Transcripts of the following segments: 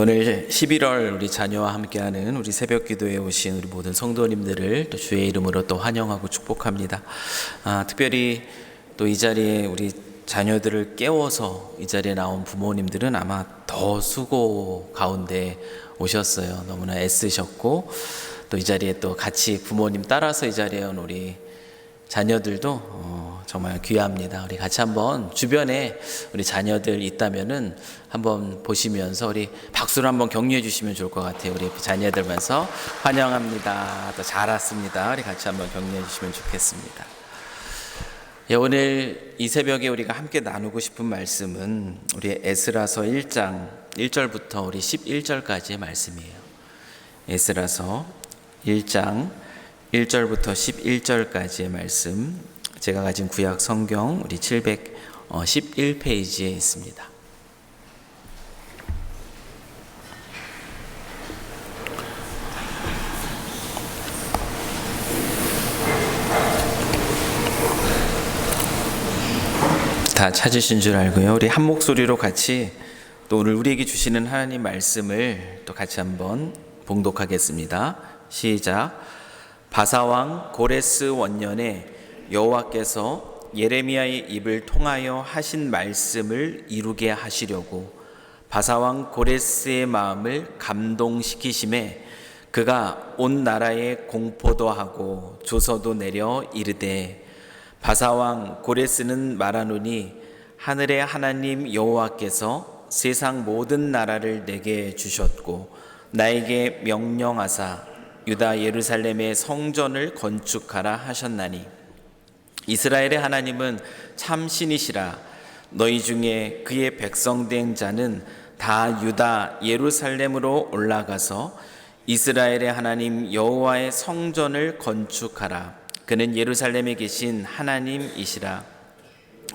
오늘 11월 우리 자녀와 함께하는 우리 새벽 기도에 오신 우리 모든 성도님들을 또 주의 이름으로 또 환영하고 축복합니다. 특별히 또 이 자리에 우리 자녀들을 깨워서 이 자리에 나온 부모님들은 아마 더 수고 가운데 오셨어요. 너무나 애쓰셨고 또 이 자리에 또 같이 부모님 따라서 이 자리에 온 우리 자녀들도 정말 귀합니다. 우리 같이 한번 주변에 우리 자녀들 있다면은 한번 보시면서 우리 박수로 한번 격려해 주시면 좋을 것 같아요. 우리 자녀들 보면서 환영합니다. 또 잘 왔습니다. 우리 같이 한번 격려해 주시면 좋겠습니다. 오늘 이 새벽에 우리가 함께 나누고 싶은 말씀은 우리 에스라서 1장 1절부터 우리 11절까지의 말씀이에요. 에스라서 1장 1절부터 11절까지의 말씀, 제가 가진 구약 성경 우리 711페이지에 있습니다. 다 찾으신 줄 알고요. 우리 한 목소리로 같이 또 오늘 우리에게 주시는 하나님 말씀을 또 같이 한번 봉독하겠습니다. 시작. 바사왕 고레스 원년에 여호와께서 예레미야의 입을 통하여 하신 말씀을 이루게 하시려고 바사왕 고레스의 마음을 감동시키심에 그가 온 나라에 공포도 하고 조서도 내려 이르되 바사왕 고레스는 말하노니 하늘의 하나님 여호와께서 세상 모든 나라를 내게 주셨고 나에게 명령하사 유다 예루살렘의 성전을 건축하라 하셨나니 이스라엘의 하나님은 참 신이시라. 너희 중에 그의 백성된 자는 다 유다 예루살렘으로 올라가서 이스라엘의 하나님 여호와의 성전을 건축하라. 그는 예루살렘에 계신 하나님이시라.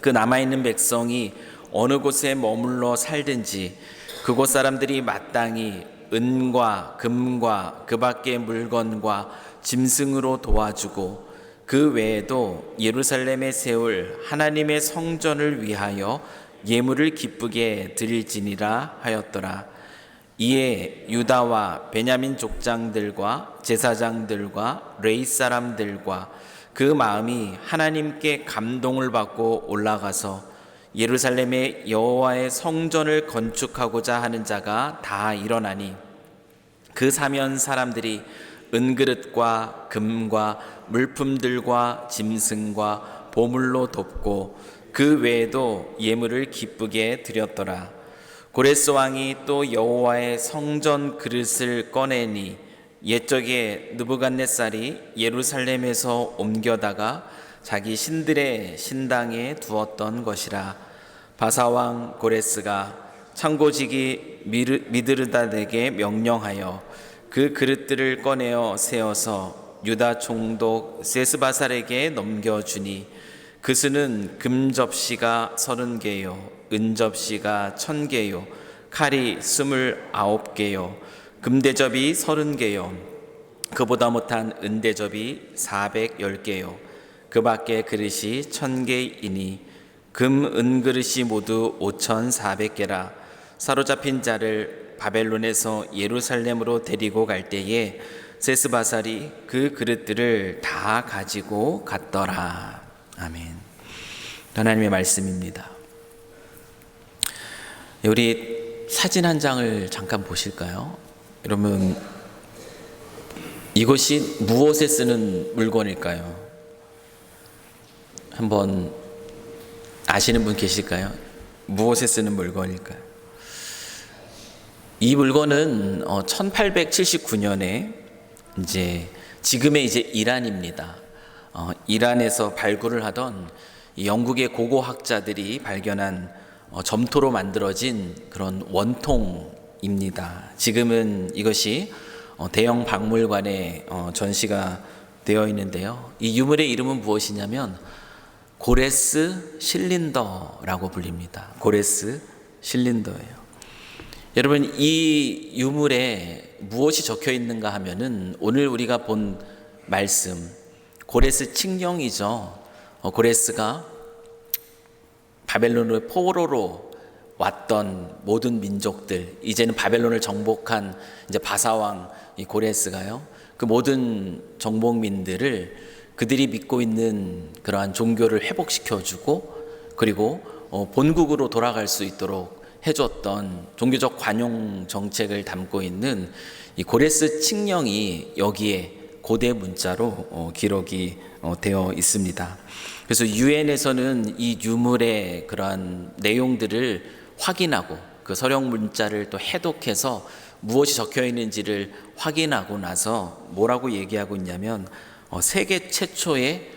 그 남아있는 백성이 어느 곳에 머물러 살든지 그곳 사람들이 마땅히 은과 금과 그 밖의 물건과 짐승으로 도와주고 그 외에도 예루살렘에 세울 하나님의 성전을 위하여 예물을 기쁘게 드릴지니라 하였더라. 이에 유다와 베냐민 족장들과 제사장들과 레위 사람들과 그 마음이 하나님께 감동을 받고 올라가서 예루살렘에 여호와의 성전을 건축하고자 하는 자가 다 일어나니 그 사면 사람들이 은그릇과 금과 물품들과 짐승과 보물로 돕고 그 외에도 예물을 기쁘게 드렸더라. 고레스 왕이 또 여호와의 성전 그릇을 꺼내니 옛적에 느부갓네살이 예루살렘에서 옮겨다가 자기 신들의 신당에 두었던 것이라. 바사왕 고레스가 창고지기 미드르닷에게 명령하여 그 그릇들을 꺼내어 세워서 유다 총독 세스바살에게 넘겨주니 그 수는 금 접시가 30개요 은 접시가 1000개요 칼이 29개요 금대접이 30개요 그보다 못한 은대접이 410개요 그 밖에 그릇이 1000개이니 금 은그릇이 모두 5400개라. 사로잡힌 자를 바벨론에서 예루살렘으로 데리고 갈 때에 세스바살이 그 그릇들을 다 가지고 갔더라. 아멘. 하나님의 말씀입니다. 우리 사진 한 장을 잠깐 보실까요? 여러분, 이것이 무엇에 쓰는 물건일까요? 한번 아시는 분 계실까요? 무엇에 쓰는 물건일까요? 이 물건은 1879년에 지금의 이란입니다. 이란에서 발굴을 하던 영국의 고고학자들이 발견한 점토로 만들어진 그런 원통입니다. 지금은 이것이 대형 박물관에 전시가 되어 있는데요. 이 유물의 이름은 무엇이냐면 고레스 실린더라고 불립니다. 고레스 실린더예요. 여러분, 이 유물에 무엇이 적혀 있는가 하면은 오늘 우리가 본 말씀, 고레스 칙령이죠. 고레스가 바벨론의 포로로 왔던 모든 민족들, 이제는 바벨론을 정복한 이제 바사왕 이 고레스가요, 그 모든 정복민들을 그들이 믿고 있는 그러한 종교를 회복시켜주고, 그리고 본국으로 돌아갈 수 있도록 해줬던 종교적 관용 정책을 담고 있는 이 고레스 칙령이 여기에 고대 문자로 기록이 되어 있습니다. 그래서 유엔에서는 이 유물의 그러한 내용들을 확인하고 그 서령 문자를 또 해독해서 무엇이 적혀 있는지를 확인하고 나서 뭐라고 얘기하고 있냐면 세계 최초의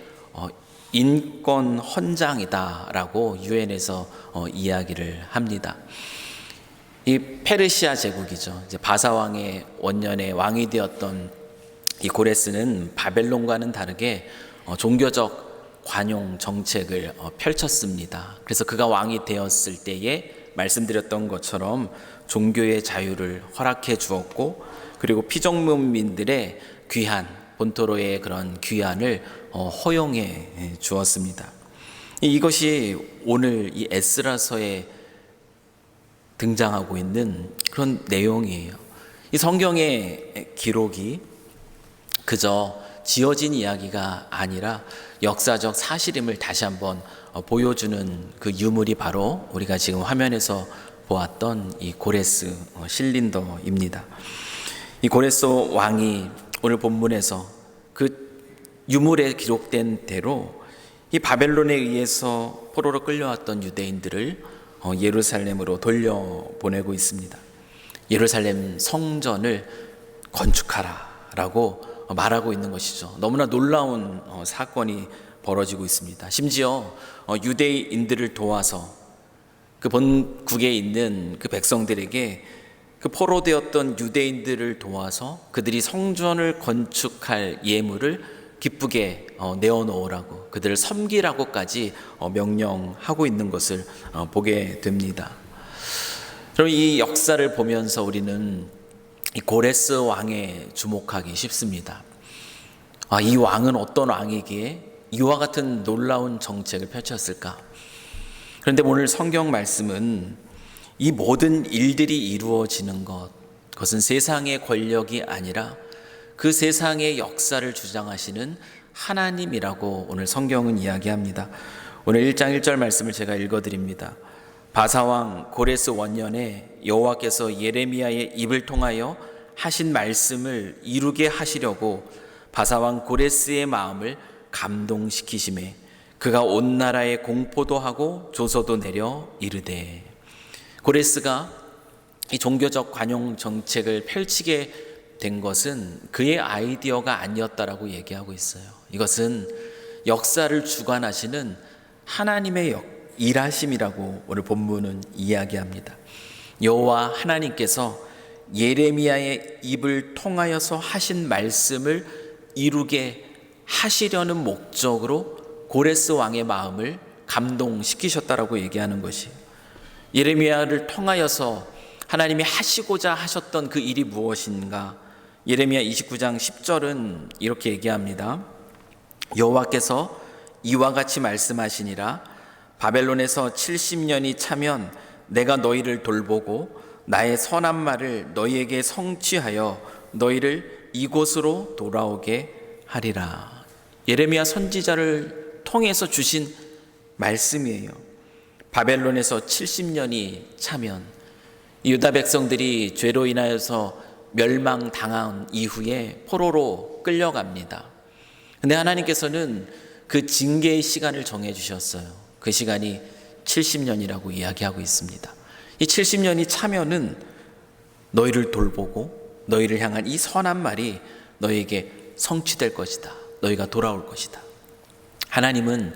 인권 헌장이다라고 유엔에서 이야기를 합니다. 이 페르시아 제국이죠. 이제 바사왕의 원년에 왕이 되었던 이 고레스는 바벨론과는 다르게 종교적 관용 정책을 펼쳤습니다. 그래서 그가 왕이 되었을 때에 말씀드렸던 것처럼 종교의 자유를 허락해 주었고, 그리고 피정민들의 귀한 본토로의 그런 귀환을 허용해 주었습니다. 이것이 오늘 이 에스라서에 등장하고 있는 그런 내용이에요. 이 성경의 기록이 그저 지어진 이야기가 아니라 역사적 사실임을 다시 한번 보여주는 그 유물이 바로 우리가 지금 화면에서 보았던 이 고레스 실린더입니다. 이 고레스 왕이 오늘 본문에서 그 유물에 기록된 대로 이 바벨론에 의해서 포로로 끌려왔던 유대인들을 예루살렘으로 돌려보내고 있습니다. 예루살렘 성전을 건축하라라고 말하고 있는 것이죠. 너무나 놀라운 사건이 벌어지고 있습니다. 심지어 유대인들을 도와서 그 본국에 있는 그 백성들에게 그 포로되었던 유대인들을 도와서 그들이 성전을 건축할 예물을 기쁘게 내어놓으라고, 그들을 섬기라고까지 명령하고 있는 것을 보게 됩니다. 그럼 이 역사를 보면서 우리는 이 고레스 왕에 주목하기 쉽습니다. 이 왕은 어떤 왕이기에 이와 같은 놀라운 정책을 펼쳤을까? 그런데 오늘 성경 말씀은 이 모든 일들이 이루어지는 그것은 세상의 권력이 아니라 그 세상의 역사를 주장하시는 하나님이라고 오늘 성경은 이야기합니다. 오늘 1장 1절 말씀을 제가 읽어드립니다. 바사왕 고레스 원년에 여호와께서 예레미야의 입을 통하여 하신 말씀을 이루게 하시려고 바사왕 고레스의 마음을 감동시키심에 그가 온 나라에 공포도 하고 조서도 내려 이르되. 고레스가 이 종교적 관용 정책을 펼치게 된 것은 그의 아이디어가 아니었다라고 얘기하고 있어요. 이것은 역사를 주관하시는 하나님의 일하심이라고 오늘 본문은 이야기합니다. 여호와 하나님께서 예레미야의 입을 통하여서 하신 말씀을 이루게 하시려는 목적으로 고레스 왕의 마음을 감동시키셨다라고 얘기하는 것이, 예레미야를 통하여서 하나님이 하시고자 하셨던 그 일이 무엇인가? 예레미야 29장 10절은 이렇게 얘기합니다. 여호와께서 이와 같이 말씀하시니라. 바벨론에서 70년이 차면 내가 너희를 돌보고 나의 선한 말을 너희에게 성취하여 너희를 이곳으로 돌아오게 하리라. 예레미야 선지자를 통해서 주신 말씀이에요. 바벨론에서 70년이 차면 유다 백성들이 죄로 인하여서 멸망당한 이후에 포로로 끌려갑니다. 근데 하나님께서는 그 징계의 시간을 정해 주셨어요. 그 시간이 70년이라고 이야기하고 있습니다. 이 70년이 차면은 너희를 돌보고 너희를 향한 이 선한 말이 너희에게 성취될 것이다. 너희가 돌아올 것이다. 하나님은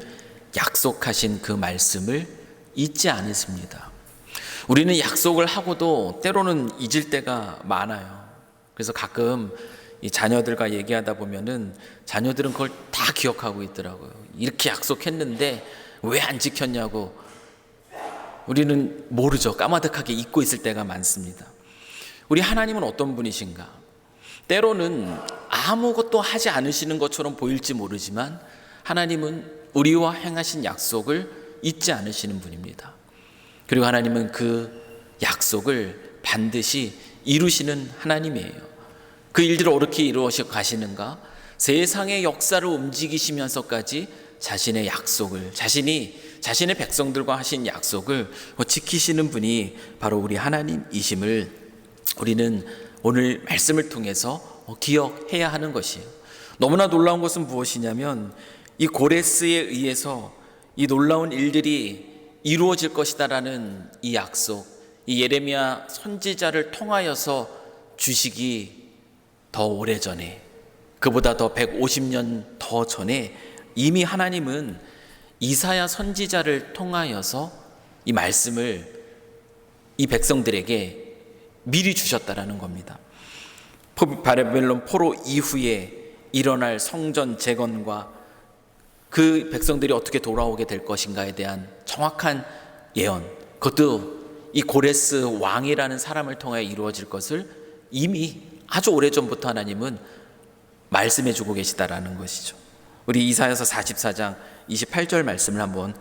약속하신 그 말씀을 잊지 않으십니다. 우리는 약속을 하고도 때로는 잊을 때가 많아요. 그래서 가끔 이 자녀들과 얘기하다 보면은 자녀들은 그걸 다 기억하고 있더라고요. 이렇게 약속했는데 왜 안 지켰냐고 우리는 모르죠. 까마득하게 잊고 있을 때가 많습니다. 우리 하나님은 어떤 분이신가? 때로는 아무것도 하지 않으시는 것처럼 보일지 모르지만 하나님은 우리와 행하신 약속을 잊지 않으시는 분입니다. 그리고 하나님은 그 약속을 반드시 이루시는 하나님이에요. 그 일들을 어떻게 이루어서 가시는가? 세상의 역사를 움직이시면서까지 자신의 약속을, 자신의 백성들과 하신 약속을 지키시는 분이 바로 우리 하나님이심을 우리는 오늘 말씀을 통해서 기억해야 하는 것이에요. 너무나 놀라운 것은 무엇이냐면 이 고레스에 의해서 이 놀라운 일들이 이루어질 것이다라는 이 약속, 이 예레미야 선지자를 통하여서 주시기 더 오래전에, 그보다 더 150년 더 전에 이미 하나님은 이사야 선지자를 통하여서 이 말씀을 이 백성들에게 미리 주셨다라는 겁니다. 바벨론 포로 이후에 일어날 성전 재건과 그 백성들이 어떻게 돌아오게 될 것인가에 대한 정확한 예언, 그것도 이 고레스 왕이라는 사람을 통해 이루어질 것을 이미 아주 오래전부터 하나님은 말씀해 주고 계시다라는 것이죠. 우리 이사야서 44장 28절 말씀을 한번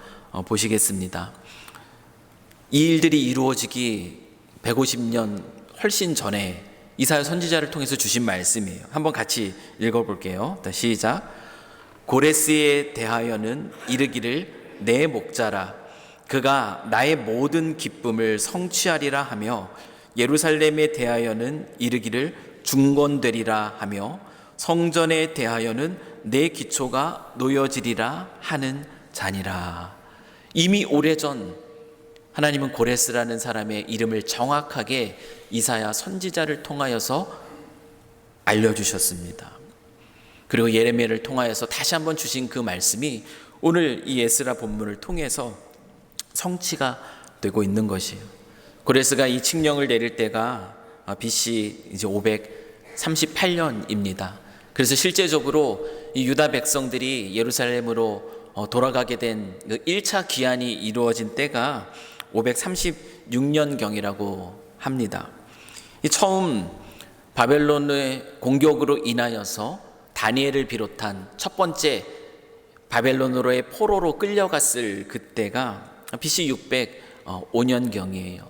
보시겠습니다. 이 일들이 이루어지기 150년 훨씬 전에 이사야 선지자를 통해서 주신 말씀이에요. 한번 같이 읽어볼게요. 시작. 고레스에 대하여는 이르기를 내 목자라, 그가 나의 모든 기쁨을 성취하리라 하며, 예루살렘에 대하여는 이르기를 중건되리라 하며, 성전에 대하여는 내 기초가 놓여지리라 하는 자니라. 이미 오래전 하나님은 고레스라는 사람의 이름을 정확하게 이사야 선지자를 통하여서 알려주셨습니다. 그리고 예레미야를 통하여서 다시 한번 주신 그 말씀이 오늘 이 에스라 본문을 통해서 성취가 되고 있는 것이에요. 고레스가 이 칙령을 내릴 때가 BC 이제 538년입니다. 그래서 실제적으로 이 유다 백성들이 예루살렘으로 돌아가게 된 그 1차 기한이 이루어진 때가 536년경이라고 합니다. 이 처음 바벨론의 공격으로 인하여서 다니엘을 비롯한 첫 번째 바벨론으로의 포로로 끌려갔을 그때가 BC 605년경이에요.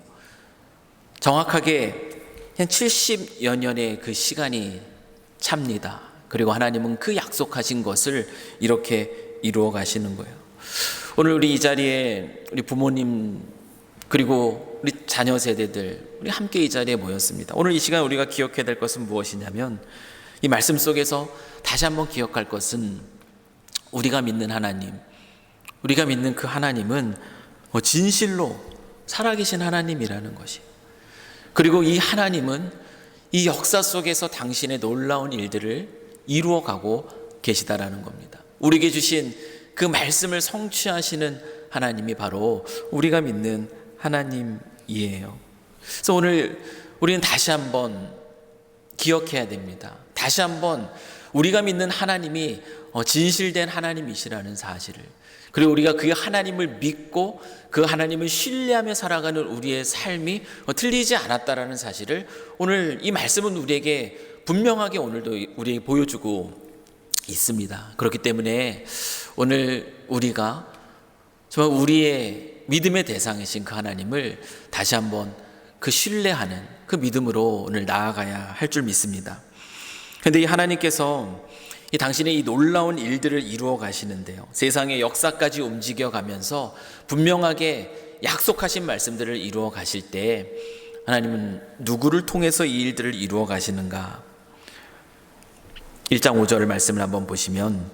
정확하게 한 70여 년의 그 시간이 찹니다. 그리고 하나님은 그 약속하신 것을 이렇게 이루어 가시는 거예요. 오늘 우리 이 자리에 우리 부모님 그리고 우리 자녀 세대들 우리 함께 이 자리에 모였습니다. 오늘 이 시간 우리가 기억해야 될 것은 무엇이냐면 이 말씀 속에서 다시 한번 기억할 것은 우리가 믿는 하나님, 우리가 믿는 그 하나님은 진실로 살아계신 하나님이라는 것이에요. 그리고 이 하나님은 이 역사 속에서 당신의 놀라운 일들을 이루어가고 계시다라는 겁니다. 우리에게 주신 그 말씀을 성취하시는 하나님이 바로 우리가 믿는 하나님이에요. 그래서 오늘 우리는 다시 한번 기억해야 됩니다. 다시 한번 우리가 믿는 하나님이 진실된 하나님이시라는 사실을, 그리고 우리가 그 하나님을 믿고 그 하나님을 신뢰하며 살아가는 우리의 삶이 틀리지 않았다라는 사실을 오늘 이 말씀은 우리에게 분명하게 오늘도 우리에게 보여주고 있습니다. 그렇기 때문에 오늘 우리가 정말 우리의 믿음의 대상이신 그 하나님을 다시 한번 그 신뢰하는 그 믿음으로 오늘 나아가야 할 줄 믿습니다. 그런데 이 하나님께서 이 당신의 이 놀라운 일들을 이루어 가시는데요, 세상의 역사까지 움직여 가면서 분명하게 약속하신 말씀들을 이루어 가실 때 하나님은 누구를 통해서 이 일들을 이루어 가시는가? 1장 5절 말씀을 한번 보시면,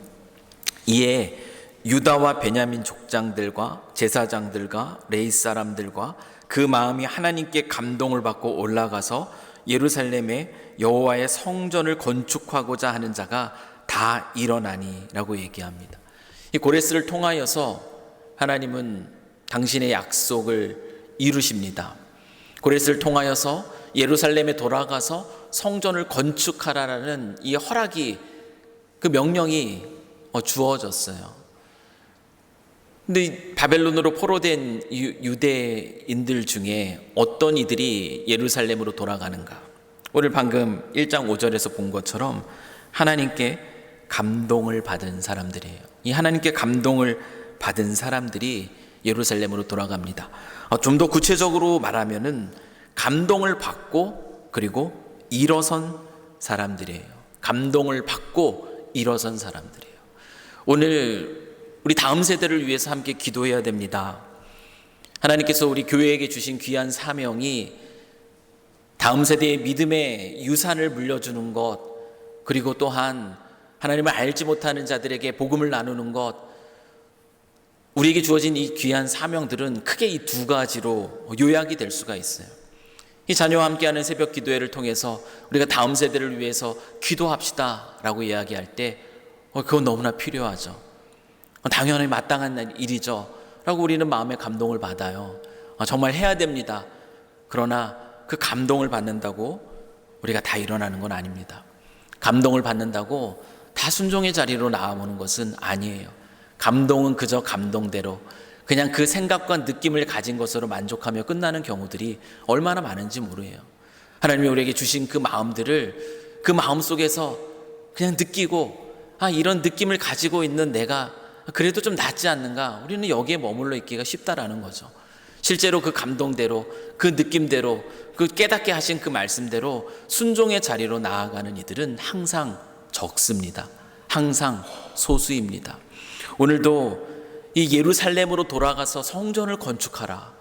이에 유다와 베냐민 족장들과 제사장들과 레위 사람들과 그 마음이 하나님께 감동을 받고 올라가서 예루살렘에 여호와의 성전을 건축하고자 하는 자가 다 일어나니 라고 얘기합니다. 이 고레스를 통하여서 하나님은 당신의 약속을 이루십니다. 고레스를 통하여서 예루살렘에 돌아가서 성전을 건축하라라는 이 허락이, 그 명령이 주어졌어요. 근데 바벨론으로 포로된 유대인들 중에 어떤 이들이 예루살렘으로 돌아가는가? 오늘 방금 1장 5절에서 본 것처럼 하나님께 감동을 받은 사람들이에요. 이 하나님께 감동을 받은 사람들이 예루살렘으로 돌아갑니다. 좀 더 구체적으로 말하면은 감동을 받고 그리고 일어선 사람들이에요. 감동을 받고 일어선 사람들이에요. 오늘 우리 다음 세대를 위해서 함께 기도해야 됩니다. 하나님께서 우리 교회에게 주신 귀한 사명이 다음 세대의 믿음의 유산을 물려주는 것, 그리고 또한 하나님을 알지 못하는 자들에게 복음을 나누는 것, 우리에게 주어진 이 귀한 사명들은 크게 이 두 가지로 요약이 될 수가 있어요. 이 자녀와 함께하는 새벽 기도회를 통해서 우리가 다음 세대를 위해서 기도합시다 라고 이야기할 때 그건 너무나 필요하죠. 당연히 마땅한 일이죠 라고 우리는 마음의 감동을 받아요. 정말 해야 됩니다. 그러나 그 감동을 받는다고 우리가 다 일어나는 건 아닙니다. 감동을 받는다고 다 순종의 자리로 나아오는 것은 아니에요. 감동은 그저 감동대로 그냥 그 생각과 느낌을 가진 것으로 만족하며 끝나는 경우들이 얼마나 많은지 모르요. 하나님이 우리에게 주신 그 마음들을 그 마음 속에서 그냥 느끼고 이런 느낌을 가지고 있는 내가 그래도 좀 낫지 않는가, 우리는 여기에 머물러 있기가 쉽다라는 거죠. 실제로 그 감동대로 그 느낌대로 그 깨닫게 하신 그 말씀대로 순종의 자리로 나아가는 이들은 항상 적습니다. 항상 소수입니다. 오늘도 이 예루살렘으로 돌아가서 성전을 건축하라,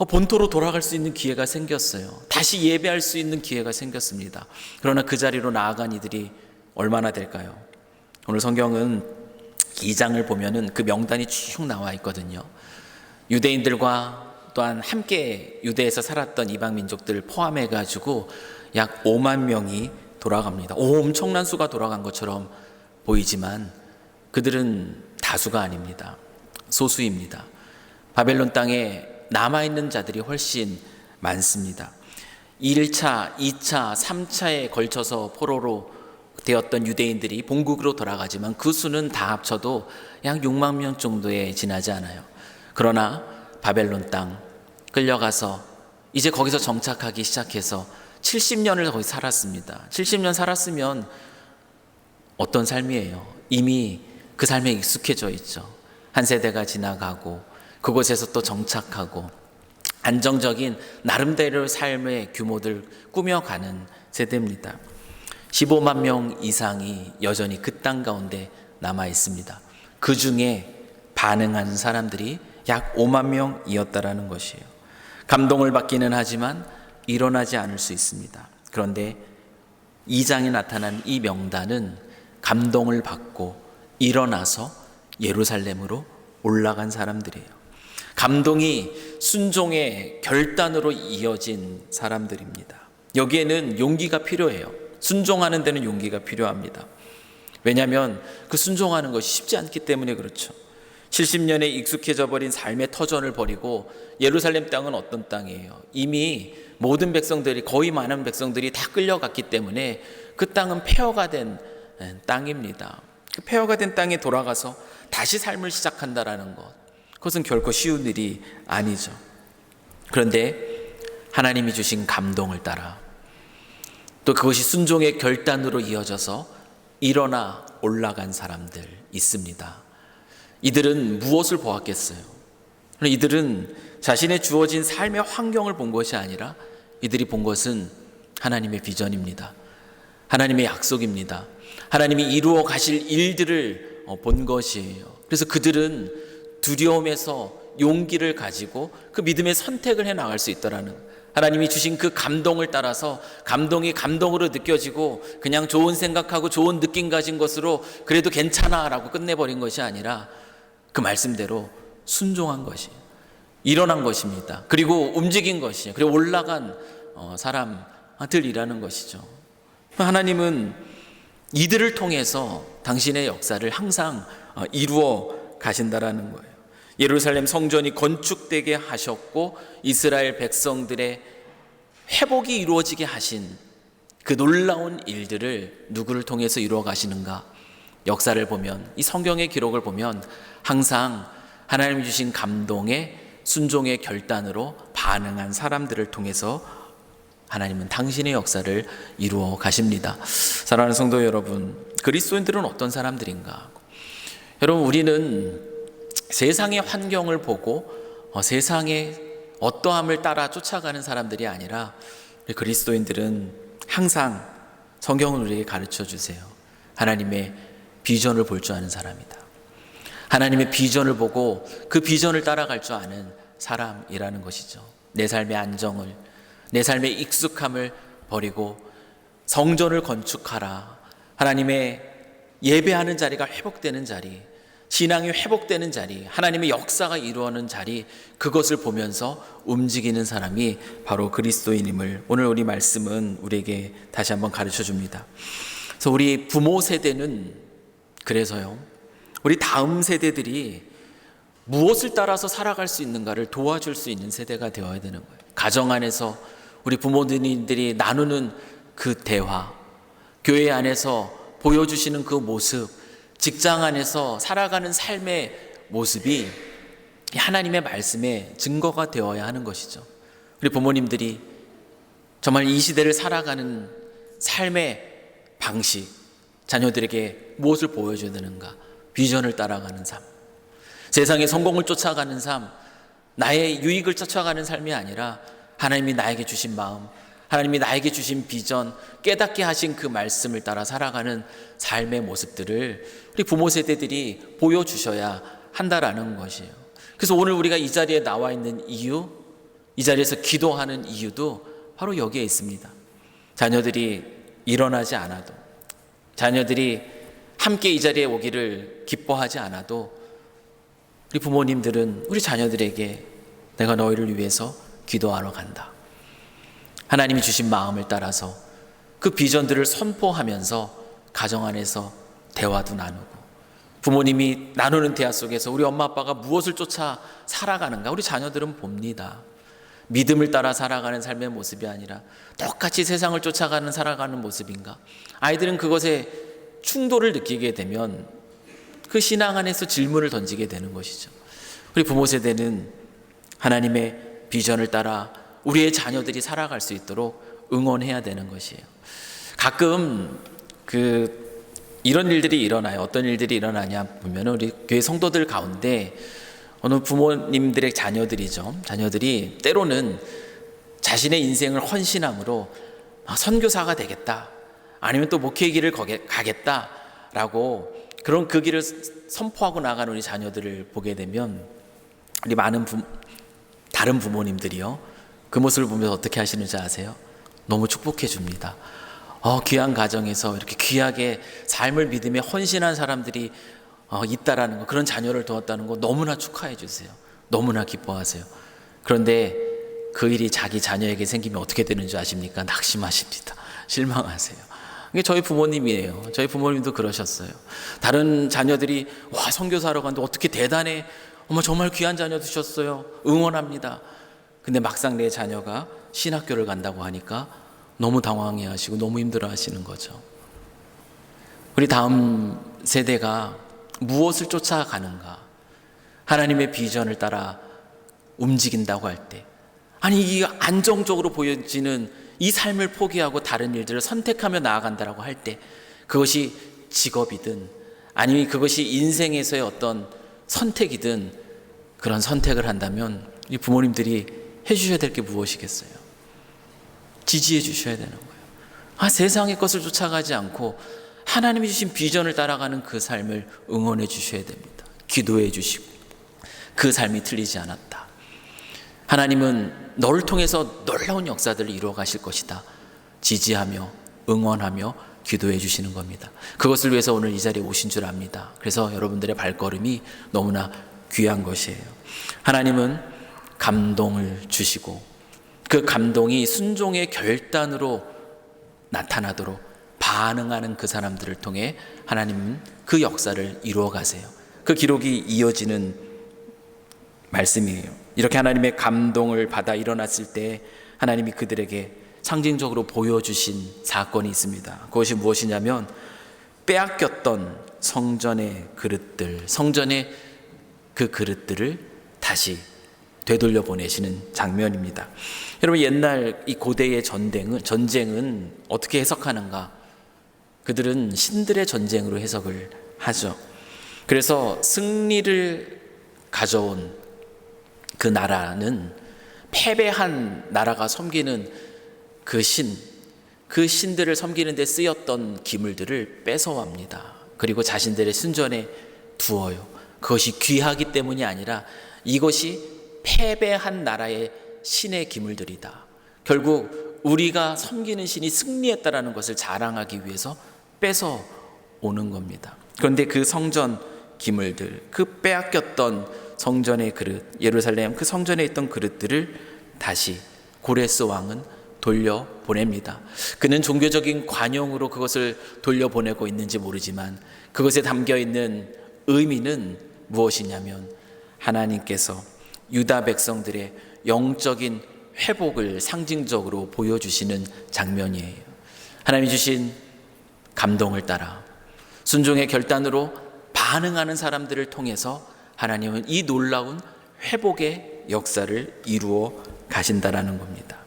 본토로 돌아갈 수 있는 기회가 생겼어요. 다시 예배할 수 있는 기회가 생겼습니다. 그러나 그 자리로 나아간 이들이 얼마나 될까요? 오늘 성경은 2장을 보면은 그 명단이 쭉 나와 있거든요. 유대인들과 또한 함께 유대에서 살았던 이방 민족들을 포함해 가지고 약 5만 명이 돌아갑니다. 엄청난 수가 돌아간 것처럼 보이지만 그들은 다수가 아닙니다. 소수입니다. 바벨론 땅에 남아있는 자들이 훨씬 많습니다. 1차, 2차, 3차에 걸쳐서 포로로 되었던 유대인들이 본국으로 돌아가지만 그 수는 다 합쳐도 약 6만 명 정도에 지나지 않아요. 그러나 바벨론 땅 끌려가서 이제 거기서 정착하기 시작해서 70년을 거기 살았습니다. 70년 살았으면 어떤 삶이에요? 이미 그 삶에 익숙해져 있죠. 한 세대가 지나가고 그곳에서 또 정착하고 안정적인 나름대로의 삶의 규모들 꾸며가는 세대입니다. 15만 명 이상이 여전히 그 땅 가운데 남아 있습니다. 그 중에 반응한 사람들이 약 5만 명이었다라는 것이에요. 감동을 받기는 하지만 일어나지 않을 수 있습니다. 그런데 2장에 나타난 이 명단은 감동을 받고 일어나서 예루살렘으로 올라간 사람들이에요. 감동이 순종의 결단으로 이어진 사람들입니다. 여기에는 용기가 필요해요. 순종하는 데는 용기가 필요합니다. 왜냐하면 그 순종하는 것이 쉽지 않기 때문에 그렇죠. 70년에 익숙해져 버린 삶의 터전을 버리고 예루살렘 땅은 어떤 땅이에요? 이미 모든 백성들이, 거의 많은 백성들이 다 끌려갔기 때문에 그 땅은 폐허가 된 땅입니다. 그 폐허가 된 땅에 돌아가서 다시 삶을 시작한다라는 것, 그것은 결코 쉬운 일이 아니죠. 그런데 하나님이 주신 감동을 따라 또 그것이 순종의 결단으로 이어져서 일어나 올라간 사람들 있습니다. 이들은 무엇을 보았겠어요? 이들은 자신의 주어진 삶의 환경을 본 것이 아니라 이들이 본 것은 하나님의 비전입니다. 하나님의 약속입니다. 하나님이 이루어 가실 일들을 본 것이에요. 그래서 그들은 두려움에서 용기를 가지고 그 믿음의 선택을 해 나갈 수 있더라는, 하나님이 주신 그 감동을 따라서 감동이 감동으로 느껴지고 그냥 좋은 생각하고 좋은 느낌 가진 것으로 그래도 괜찮아 라고 끝내버린 것이 아니라 그 말씀대로 순종한 것이 일어난 것입니다. 그리고 움직인 것이에요. 그리고 올라간 사람들이라는 것이죠. 하나님은 이들을 통해서 당신의 역사를 항상 이루어 가신다라는 거예요. 예루살렘 성전이 건축되게 하셨고 이스라엘 백성들의 회복이 이루어지게 하신 그 놀라운 일들을 누구를 통해서 이루어 가시는가? 역사를 보면, 이 성경의 기록을 보면 항상 하나님이 주신 감동에 순종의 결단으로 반응한 사람들을 통해서 하나님은 당신의 역사를 이루어 가십니다. 사랑하는 성도 여러분, 그리스도인들은 어떤 사람들인가? 여러분, 우리는 세상의 환경을 보고 세상의 어떠함을 따라 쫓아가는 사람들이 아니라 우리 그리스도인들은 항상 성경을 우리에게 가르쳐 주세요. 하나님의 비전을 볼 줄 아는 사람이다. 하나님의 비전을 보고 그 비전을 따라갈 줄 아는 사람이라는 것이죠. 내 삶의 안정을, 내 삶의 익숙함을 버리고 성전을 건축하라. 하나님의 예배하는 자리가 회복되는 자리, 신앙이 회복되는 자리, 하나님의 역사가 이루어지는 자리, 그것을 보면서 움직이는 사람이 바로 그리스도인임을 오늘 우리 말씀은 우리에게 다시 한번 가르쳐 줍니다. 그래서 우리 부모 세대는 그래서요, 우리 다음 세대들이 무엇을 따라서 살아갈 수 있는가를 도와줄 수 있는 세대가 되어야 되는 거예요. 가정 안에서 우리 부모님들이 나누는 그 대화, 교회 안에서 보여주시는 그 모습, 직장 안에서 살아가는 삶의 모습이 하나님의 말씀의 증거가 되어야 하는 것이죠. 우리 부모님들이 정말 이 시대를 살아가는 삶의 방식, 자녀들에게 무엇을 보여줘야 되는가, 비전을 따라가는 삶, 세상의 성공을 쫓아가는 삶, 나의 유익을 쫓아가는 삶이 아니라 하나님이 나에게 주신 마음, 하나님이 나에게 주신 비전, 깨닫게 하신 그 말씀을 따라 살아가는 삶의 모습들을 우리 부모 세대들이 보여주셔야 한다라는 것이에요. 그래서 오늘 우리가 이 자리에 나와 있는 이유, 이 자리에서 기도하는 이유도 바로 여기에 있습니다. 자녀들이 일어나지 않아도, 자녀들이 함께 이 자리에 오기를 기뻐하지 않아도 우리 부모님들은 우리 자녀들에게 내가 너희를 위해서 기도하러 간다, 하나님이 주신 마음을 따라서 그 비전들을 선포하면서 가정 안에서 대화도 나누고, 부모님이 나누는 대화 속에서 우리 엄마 아빠가 무엇을 쫓아 살아가는가 우리 자녀들은 봅니다. 믿음을 따라 살아가는 삶의 모습이 아니라 똑같이 세상을 쫓아가는 살아가는 모습인가. 아이들은 그것에 충돌을 느끼게 되면 그 신앙 안에서 질문을 던지게 되는 것이죠. 우리 부모 세대는 하나님의 비전을 따라 우리의 자녀들이 살아갈 수 있도록 응원해야 되는 것이에요. 가끔 이런 일들이 일어나요. 어떤 일들이 일어나냐 보면 우리 교회 성도들 가운데 어느 부모님들의 자녀들이죠. 자녀들이 때로는 자신의 인생을 헌신함으로 선교사가 되겠다, 아니면 또 목회의 길을 가겠다라고 그런 그 길을 선포하고 나가는 우리 자녀들을 보게 되면 우리 많은 다른 부모님들이요, 그 모습을 보면서 어떻게 하시는지 아세요? 너무 축복해 줍니다. 귀한 가정에서 이렇게 귀하게 삶을 믿음에 헌신한 사람들이 있다라는 거, 그런 자녀를 두었다는 거 너무나 축하해 주세요. 너무나 기뻐하세요. 그런데 그 일이 자기 자녀에게 생기면 어떻게 되는 줄 아십니까? 낙심하십니다. 실망하세요. 이게 저희 부모님이에요. 저희 부모님도 그러셨어요. 다른 자녀들이 선교사로 갔는데 어떻게 대단해, 정말 귀한 자녀 두셨어요, 응원합니다. 근데 막상 내 자녀가 신학교를 간다고 하니까 너무 당황해 하시고 너무 힘들어 하시는 거죠. 우리 다음 세대가 무엇을 쫓아가는가, 하나님의 비전을 따라 움직인다고 할 때, 아니 이 안정적으로 보여지는 이 삶을 포기하고 다른 일들을 선택하며 나아간다라고 할 때, 그것이 직업이든 아니면 그것이 인생에서의 어떤 선택이든 그런 선택을 한다면 이 부모님들이 해주셔야 될 게 무엇이겠어요? 지지해 주셔야 되는 거예요. 세상의 것을 쫓아가지 않고 하나님이 주신 비전을 따라가는 그 삶을 응원해 주셔야 됩니다. 기도해 주시고, 그 삶이 틀리지 않았다, 하나님은 너를 통해서 놀라운 역사들을 이루어 가실 것이다, 지지하며 응원하며 기도해 주시는 겁니다. 그것을 위해서 오늘 이 자리에 오신 줄 압니다. 그래서 여러분들의 발걸음이 너무나 귀한 것이에요. 하나님은 감동을 주시고 그 감동이 순종의 결단으로 나타나도록 반응하는 그 사람들을 통해 하나님은 그 역사를 이루어 가세요. 그 기록이 이어지는 말씀이에요. 이렇게 하나님의 감동을 받아 일어났을 때 하나님이 그들에게 상징적으로 보여주신 사건이 있습니다. 그것이 무엇이냐면 빼앗겼던 성전의 그릇들, 성전의 그 그릇들을 다시 되돌려 보내시는 장면입니다. 여러분, 옛날 이 고대의 전쟁은 어떻게 해석하는가? 그들은 신들의 전쟁으로 해석을 하죠. 그래서 승리를 가져온 그 나라는 패배한 나라가 섬기는 그 신들을 섬기는 데 쓰였던 기물들을 뺏어옵니다. 그리고 자신들의 순전에 두어요. 그것이 귀하기 때문이 아니라 이것이 패배한 나라의 신의 기물들이다. 결국 우리가 섬기는 신이 승리했다라는 것을 자랑하기 위해서 뺏어오는 겁니다. 그런데 그 성전 기물들, 그 빼앗겼던 성전의 그릇, 예루살렘 그 성전에 있던 그릇들을 다시 고레스 왕은 돌려보냅니다. 그는 종교적인 관용으로 그것을 돌려보내고 있는지 모르지만 그것에 담겨있는 의미는 무엇이냐면 하나님께서 유다 백성들의 영적인 회복을 상징적으로 보여주시는 장면이에요. 하나님이 주신 감동을 따라 순종의 결단으로 반응하는 사람들을 통해서 하나님은 이 놀라운 회복의 역사를 이루어 가신다라는 겁니다.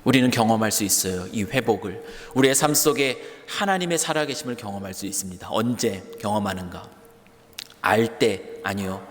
우리는 경험할 수 있어요. 이 회복을 우리의 삶 속에 하나님의 살아계심을 경험할 수 있습니다. 언제 경험하는가? 알 때 아니요,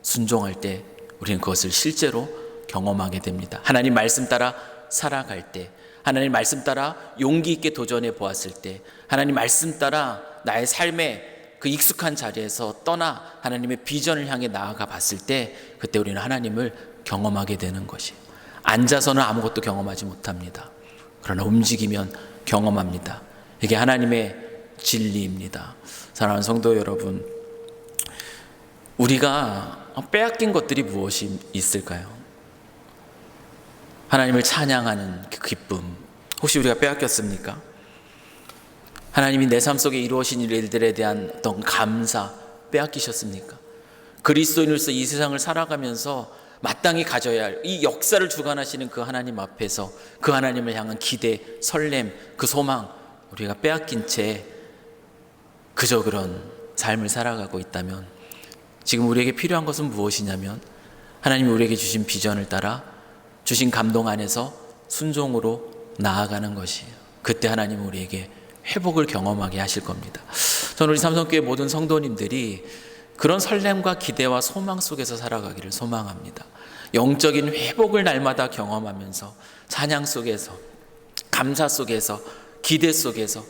순종할 때 우리는 그것을 실제로 경험하게 됩니다. 하나님 말씀 따라 살아갈 때, 하나님 말씀 따라 용기 있게 도전해 보았을 때, 하나님 말씀 따라 나의 삶의 그 익숙한 자리에서 떠나 하나님의 비전을 향해 나아가 봤을 때 그때 우리는 하나님을 경험하게 되는 것이에요. 앉아서는 아무것도 경험하지 못합니다. 그러나 움직이면 경험합니다. 이게 하나님의 진리입니다. 사랑하는 성도 여러분, 우리가 빼앗긴 것들이 무엇이 있을까요? 하나님을 찬양하는 그 기쁨, 혹시 우리가 빼앗겼습니까? 하나님이 내 삶 속에 이루어진 일들에 대한 어떤 감사 빼앗기셨습니까? 그리스도인으로서 이 세상을 살아가면서 마땅히 가져야 할 이 역사를 주관하시는 그 하나님 앞에서 그 하나님을 향한 기대, 설렘, 그 소망, 우리가 빼앗긴 채 그저 그런 삶을 살아가고 있다면 지금 우리에게 필요한 것은 무엇이냐면 하나님이 우리에게 주신 비전을 따라 주신 감동 안에서 순종으로 나아가는 것이에요. 그때 하나님은 우리에게 회복을 경험하게 하실 겁니다. 저는 우리 삼성교회 모든 성도님들이 그런 설렘과 기대와 소망 속에서 살아가기를 소망합니다. 영적인 회복을 날마다 경험하면서 찬양 속에서, 감사 속에서, 기대 속에서,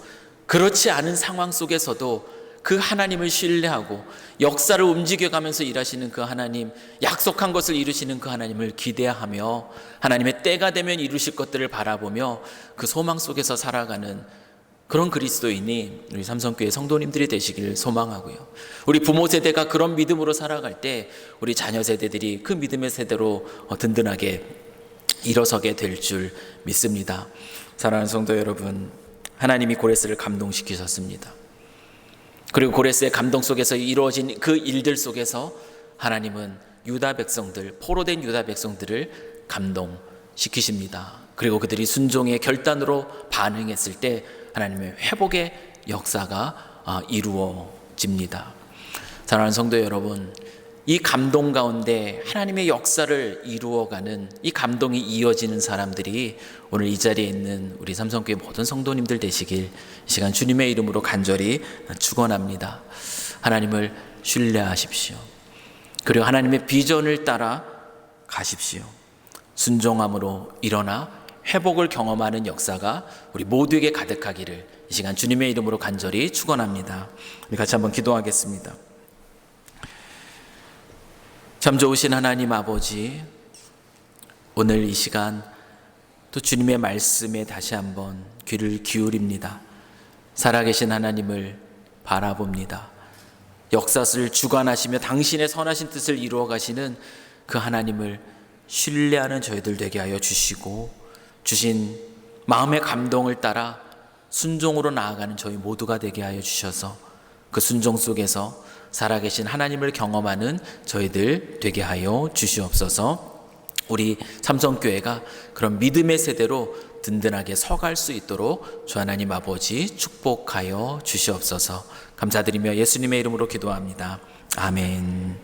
그렇지 않은 상황 속에서도 그 하나님을 신뢰하고 역사를 움직여가면서 일하시는 그 하나님, 약속한 것을 이루시는 그 하나님을 기대하며 하나님의 때가 되면 이루실 것들을 바라보며 그 소망 속에서 살아가는 그런 그리스도인이 우리 삼성교회 성도님들이 되시길 소망하고요. 우리 부모 세대가 그런 믿음으로 살아갈 때 우리 자녀 세대들이 그 믿음의 세대로 든든하게 일어서게 될 줄 믿습니다. 사랑하는 성도 여러분, 하나님이 고레스를 감동시키셨습니다. 그리고 고레스의 감동 속에서 이루어진 그 일들 속에서 하나님은 유다 백성들, 포로된 유다 백성들을 감동시키십니다. 그리고 그들이 순종의 결단으로 반응했을 때 하나님의 회복의 역사가 이루어집니다. 사랑하는 성도 여러분, 이 감동 가운데 하나님의 역사를 이루어가는 이 감동이 이어지는 사람들이 오늘 이 자리에 있는 우리 삼성교회 모든 성도님들 되시길 이 시간 주님의 이름으로 간절히 축원합니다. 하나님을 신뢰하십시오. 그리고 하나님의 비전을 따라 가십시오. 순종함으로 일어나 회복을 경험하는 역사가 우리 모두에게 가득하기를 이 시간 주님의 이름으로 간절히 축원합니다. 우리 같이 한번 기도하겠습니다. 참 좋으신 하나님 아버지, 오늘 이 시간 또 주님의 말씀에 다시 한번 귀를 기울입니다. 살아계신 하나님을 바라봅니다. 역사를 주관하시며 당신의 선하신 뜻을 이루어 가시는 그 하나님을 신뢰하는 저희들 되게 하여 주시고, 주신 마음의 감동을 따라 순종으로 나아가는 저희 모두가 되게 하여 주셔서 그 순종 속에서 살아계신 하나님을 경험하는 저희들 되게 하여 주시옵소서. 우리 삼성교회가 그런 믿음의 세대로 든든하게 서갈 수 있도록 주 하나님 아버지 축복하여 주시옵소서. 감사드리며 예수님의 이름으로 기도합니다. 아멘.